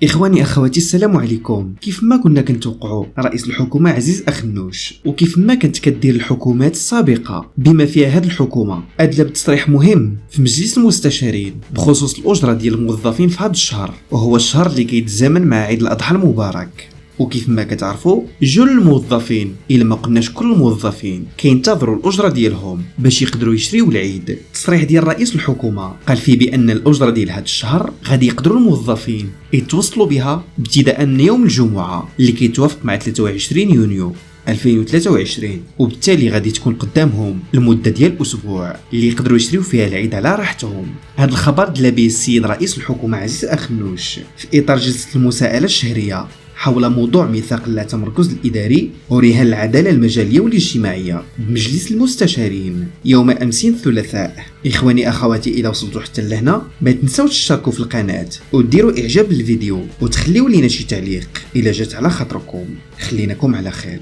إخواني أخواتي السلام عليكم. كيف ما كنا كنتوقعوا رئيس الحكومة عزيز أخنوش، وكيف ما كانت كدير الحكومات السابقة بما فيها هذه الحكومة، أدلى بتصريح مهم في مجلس المستشارين بخصوص الأجرة ديال الموظفين في هذا الشهر، وهو الشهر اللي كيتزامن مع عيد الأضحى المبارك. وكيف ما كتعرفوا جل الموظفين الا ما قلناش كل الموظفين كينتظروا الاجره ديالهم باش يقدروا يشريوا العيد. التصريح ديال رئيس الحكومه قال فيه بان الاجره ديال هذا الشهر غادي يقدروا الموظفين يتوصلوا بها ابتداء من يوم الجمعه اللي كيتوافق مع 23 يونيو 2023، وبالتالي غادي تكون قدامهم المده ديال اسبوع اللي يقدروا يشريوا فيها العيد على راحتهم. هذا الخبر دلا به السيد رئيس الحكومه عزيز أخنوش في اطار جلسه المساءله الشهريه حول موضوع ميثاق التمركز الإداري ورهان العدالة المجالية والاجتماعية بمجلس المستشارين يوم أمس الثلاثاء. إخواني أخواتي، إذا وصلتوا حتى لهنا ما تنسوش تشتركوا في القناة وديروا إعجاب للفيديو وتخليوا لنا شي تعليق إذا جات على خاطركم. خليناكم على خير.